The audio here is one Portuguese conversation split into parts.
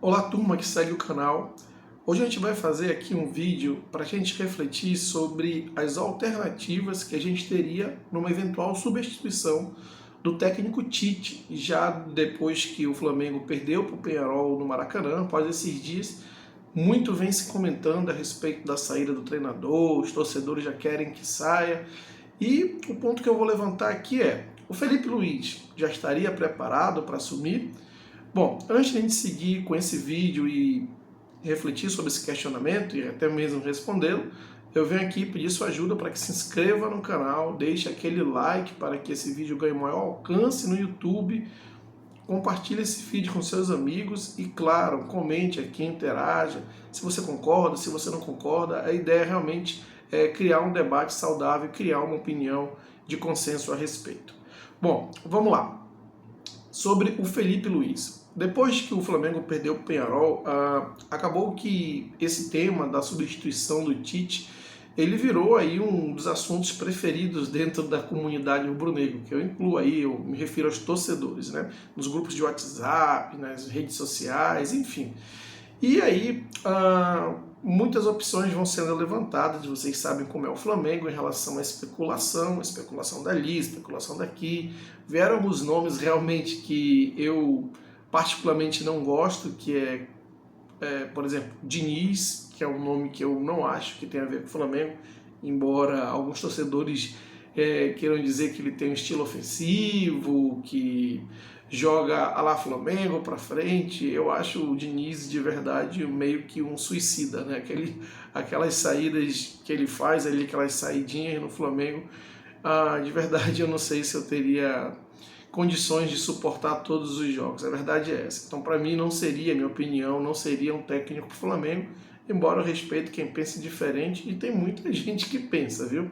Olá turma que segue o canal. Hoje a gente vai fazer aqui um vídeo para a gente refletir sobre as alternativas que a gente teria numa eventual substituição do técnico Tite, já depois que o Flamengo perdeu para o Peñarol no Maracanã. Após esses dias, muito vem se comentando a respeito da saída do treinador, os torcedores já querem que saia. E o ponto que eu vou levantar aqui é: o Felipe Luiz já estaria preparado para assumir? Bom, antes de a gente seguir com esse vídeo e refletir sobre esse questionamento e até mesmo respondê-lo, eu venho aqui pedir sua ajuda para que se inscreva no canal, deixe aquele like para que esse vídeo ganhe maior alcance no YouTube, compartilhe esse vídeo com seus amigos e, claro, comente aqui, interaja, se você concorda, se você não concorda. A ideia realmente é criar um debate saudável, criar uma opinião de consenso a respeito. Bom, vamos lá. Sobre o Felipe Luiz. Depois que o Flamengo perdeu o Peñarol, acabou que esse tema da substituição do Tite, ele virou aí um dos assuntos preferidos dentro da comunidade rubro-negro, que eu incluo aí, eu me refiro aos torcedores, né? Nos grupos de WhatsApp, nas redes sociais, enfim. E aí, muitas opções vão sendo levantadas, vocês sabem como é o Flamengo em relação à especulação dali, especulação daqui. Vieram os nomes realmente que eu particularmente não gosto, que por exemplo, Diniz, que é um nome que eu não acho que tem a ver com o Flamengo, embora alguns torcedores queiram dizer que ele tem um estilo ofensivo, que joga a la Flamengo para frente. Eu acho o Diniz de verdade meio que um suicida, né? Aquelas saídas que ele faz ali, aquelas saidinhas no Flamengo, de verdade eu não sei se eu teria condições de suportar todos os jogos. A verdade é essa. Então, para mim, não seria, minha opinião, não seria um técnico para o Flamengo, embora eu respeito quem pense diferente, e tem muita gente que pensa, viu?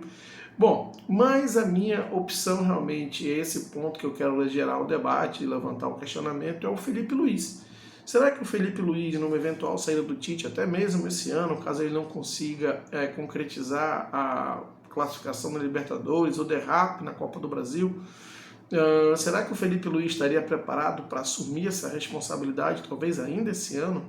Bom, mas a minha opção realmente, esse ponto que eu quero gerar o debate e levantar o questionamento, é o Felipe Luiz. Será que o Felipe Luiz, numa eventual saída do Tite, até mesmo esse ano, caso ele não consiga concretizar a classificação na Libertadores ou derrape na Copa do Brasil, será que o Felipe Luiz estaria preparado para assumir essa responsabilidade, talvez ainda esse ano?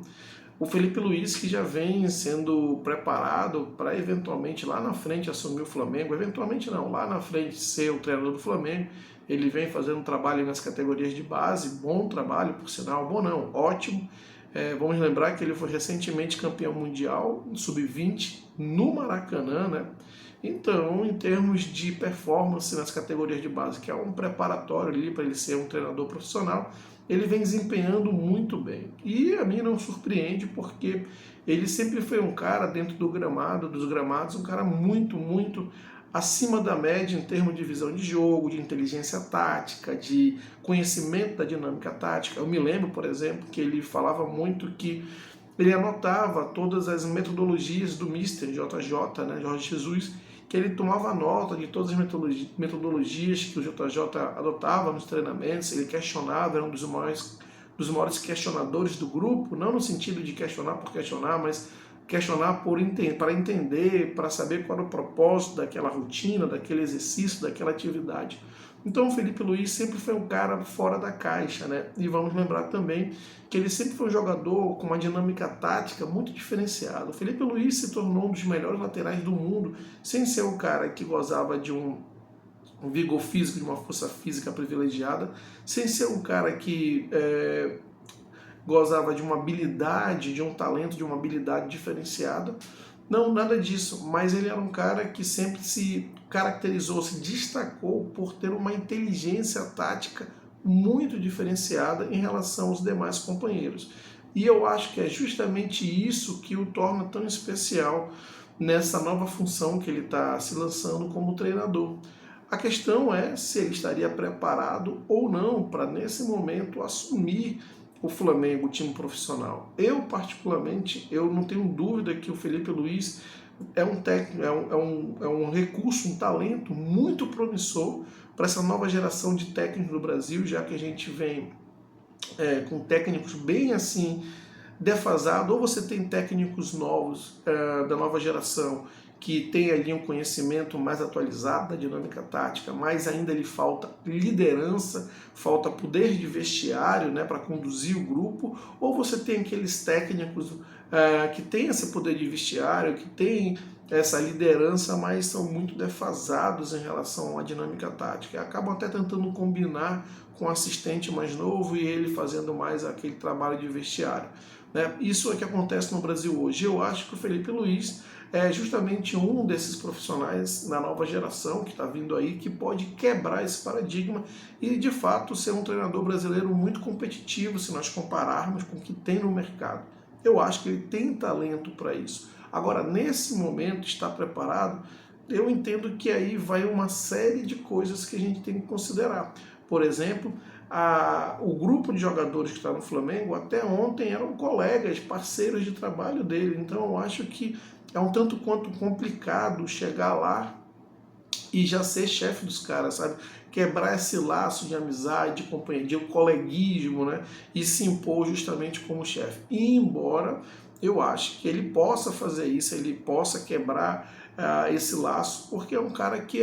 O Felipe Luiz, que já vem sendo preparado para eventualmente lá na frente assumir o Flamengo, eventualmente não, lá na frente ser o treinador do Flamengo. Ele vem fazendo um trabalho nas categorias de base, bom trabalho, por sinal, bom não, ótimo. Vamos lembrar que ele foi recentemente campeão mundial, sub-20, no Maracanã, né? Então, em termos de performance nas categorias de base, que é um preparatório ali para ele ser um treinador profissional, ele vem desempenhando muito bem. E a mim não surpreende, porque ele sempre foi um cara dentro do gramado, dos gramados, um cara muito, muito acima da média em termos de visão de jogo, de inteligência tática, de conhecimento da dinâmica tática. Eu me lembro, por exemplo, que ele falava muito que ele anotava todas as metodologias do Mister JJ, né, Jorge Jesus, que ele tomava nota de todas as metodologias que o JJ adotava nos treinamentos. Ele questionava, era um dos maiores questionadores do grupo, não no sentido de questionar por questionar, mas questionar para entender, para saber qual era o propósito daquela rotina, daquele exercício, daquela atividade. Então o Felipe Luiz sempre foi um cara fora da caixa, né? E vamos lembrar também que ele sempre foi um jogador com uma dinâmica tática muito diferenciada. O Felipe Luiz se tornou um dos melhores laterais do mundo, sem ser um cara que gozava de um vigor físico, de uma força física privilegiada, sem ser um cara que gozava de uma habilidade, de um talento, de uma habilidade diferenciada. Não, nada disso, mas ele era um cara que sempre se caracterizou, se destacou por ter uma inteligência tática muito diferenciada em relação aos demais companheiros. E eu acho que é justamente isso que o torna tão especial nessa nova função que ele está se lançando como treinador. A questão é se ele estaria preparado ou não para, nesse momento, assumir o Flamengo, o time profissional. Eu, particularmente, eu não tenho dúvida que o Felipe Luiz é um técnico, é um recurso, um talento muito promissor para essa nova geração de técnicos do Brasil, já que a gente vem com técnicos bem assim defasados. Ou você tem técnicos novos da nova geração que tem ali um conhecimento mais atualizado da dinâmica tática, mas ainda lhe falta liderança, falta poder de vestiário, né, para conduzir o grupo, ou você tem aqueles técnicos que têm esse poder de vestiário, que têm essa liderança, mas são muito defasados em relação à dinâmica tática. E acabam até tentando combinar com o assistente mais novo e ele fazendo mais aquele trabalho de vestiário. Né? Isso é que acontece no Brasil hoje. Eu acho que o Felipe Luiz é justamente um desses profissionais na nova geração que está vindo aí, que pode quebrar esse paradigma e, de fato, ser um treinador brasileiro muito competitivo se nós compararmos com o que tem no mercado. Eu acho que ele tem talento para isso. Agora, nesse momento, está preparado? Eu entendo que aí vai uma série de coisas que a gente tem que considerar. Por exemplo, o grupo de jogadores que está no Flamengo até ontem eram colegas, parceiros de trabalho dele. Então eu acho que é um tanto quanto complicado chegar lá e já ser chefe dos caras, sabe? Quebrar esse laço de amizade, de companhia, de coleguismo, né? E se impor justamente como chefe. E embora eu acho que ele possa fazer isso, ele possa quebrar esse laço, porque é um cara que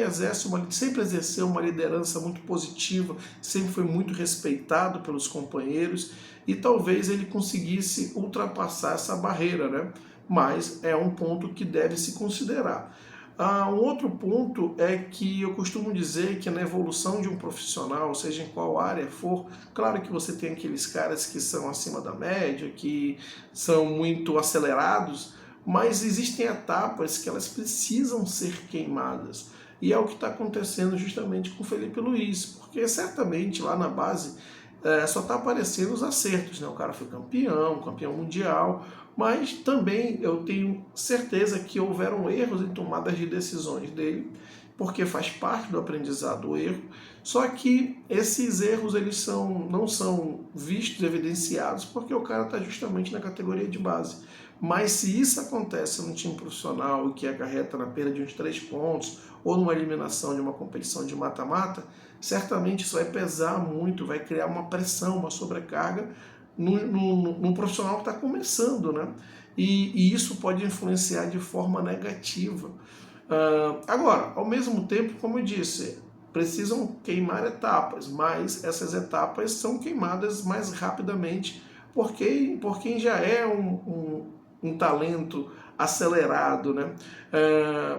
sempre exerceu uma liderança muito positiva, sempre foi muito respeitado pelos companheiros e talvez ele conseguisse ultrapassar essa barreira, né? Mas é um ponto que deve se considerar. Um outro ponto é que eu costumo dizer que na evolução de um profissional, seja em qual área for, claro que você tem aqueles caras que são acima da média, que são muito acelerados, mas existem etapas que elas precisam ser queimadas. E é o que está acontecendo justamente com o Felipe Luiz, porque certamente lá na base só está aparecendo os acertos, né? O cara foi campeão mundial, mas também eu tenho certeza que houveram erros em tomadas de decisões dele, porque faz parte do aprendizado o erro, só que esses erros eles não são vistos, evidenciados, porque o cara está justamente na categoria de base. Mas se isso acontece num time profissional e que acarreta na perda de uns 3 pontos ou numa eliminação de uma competição de mata-mata, certamente isso vai pesar muito, vai criar uma pressão, uma sobrecarga num profissional que está começando, né? E isso pode influenciar de forma negativa. Agora, ao mesmo tempo, como eu disse, precisam queimar etapas, mas essas etapas são queimadas mais rapidamente por quem já é um talento acelerado, né?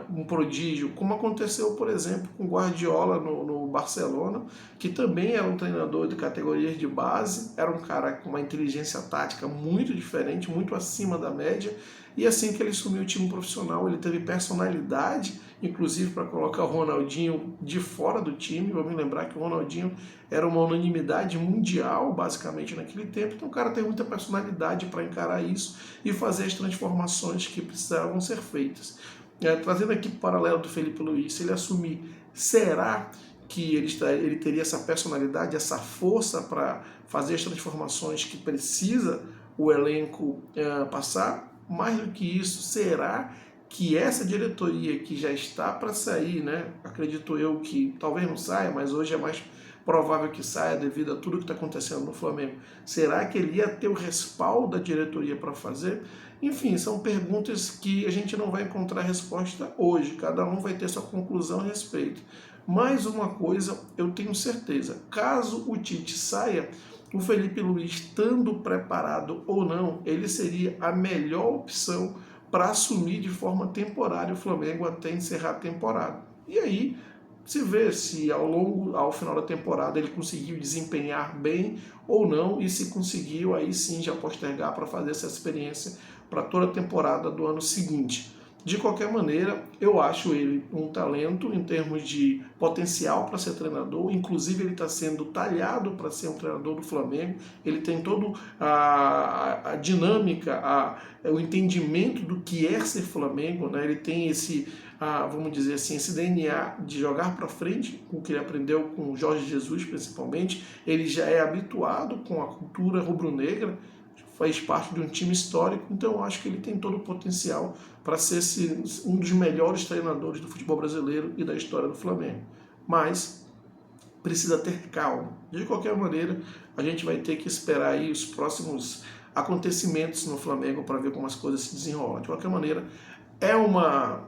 Um prodígio, como aconteceu, por exemplo, com Guardiola no Barcelona, que também era um treinador de categorias de base, era um cara com uma inteligência tática muito diferente, muito acima da média, e assim que ele assumiu o time profissional, ele teve personalidade, inclusive para colocar o Ronaldinho de fora do time. Vamos lembrar que o Ronaldinho era uma unanimidade mundial, basicamente, naquele tempo. Então o cara tem muita personalidade para encarar isso e fazer as transformações que precisavam ser feitas. Trazendo aqui o paralelo do Felipe Luiz, se ele assumir, será que ele teria essa personalidade, essa força para fazer as transformações que precisa o elenco passar? Mais do que isso, será que essa diretoria que já está para sair, né? Acredito eu que talvez não saia, mas hoje é mais provável que saia devido a tudo que está acontecendo no Flamengo. Será que ele ia ter o respaldo da diretoria para fazer? Enfim, são perguntas que a gente não vai encontrar resposta hoje. Cada um vai ter sua conclusão a respeito. Mais uma coisa, eu tenho certeza, caso o Tite saia, o Felipe Luiz, estando preparado ou não, ele seria a melhor opção para assumir de forma temporária o Flamengo até encerrar a temporada. E aí se vê se ao final da temporada ele conseguiu desempenhar bem ou não, e se conseguiu, aí sim já postergar para fazer essa experiência para toda a temporada do ano seguinte. De qualquer maneira, eu acho ele um talento em termos de potencial para ser treinador, inclusive ele está sendo talhado para ser um treinador do Flamengo, ele tem toda a dinâmica, o entendimento do que é ser Flamengo, né? Ele tem esse, vamos dizer assim, esse DNA de jogar para frente, o que ele aprendeu com o Jorge Jesus principalmente, ele já é habituado com a cultura rubro-negra, faz parte de um time histórico, então eu acho que ele tem todo o potencial para ser um dos melhores treinadores do futebol brasileiro e da história do Flamengo. Mas precisa ter calma. De qualquer maneira, a gente vai ter que esperar aí os próximos acontecimentos no Flamengo para ver como as coisas se desenrolam. De qualquer maneira, é uma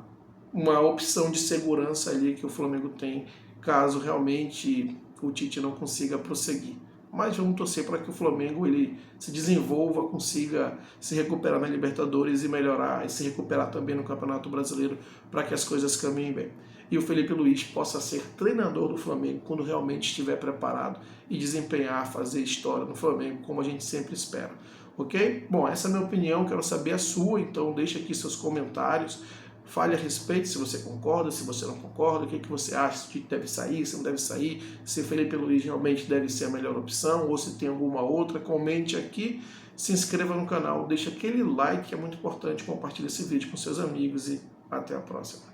uma opção de segurança ali que o Flamengo tem, caso realmente o Tite não consiga prosseguir. Mas vamos torcer para que o Flamengo ele se desenvolva, consiga se recuperar na Libertadores e melhorar, e se recuperar também no Campeonato Brasileiro, para que as coisas caminhem bem. E o Felipe Luiz possa ser treinador do Flamengo quando realmente estiver preparado e desempenhar, fazer história no Flamengo, como a gente sempre espera. Ok? Bom, essa é a minha opinião, quero saber a sua, então deixa aqui seus comentários. Fale a respeito se você concorda, se você não concorda, o que você acha, se o Tite deve sair, se não deve sair, se Felipe Luiz realmente deve ser a melhor opção ou se tem alguma outra. Comente aqui, se inscreva no canal, deixa aquele like que é muito importante, compartilhe esse vídeo com seus amigos e até a próxima.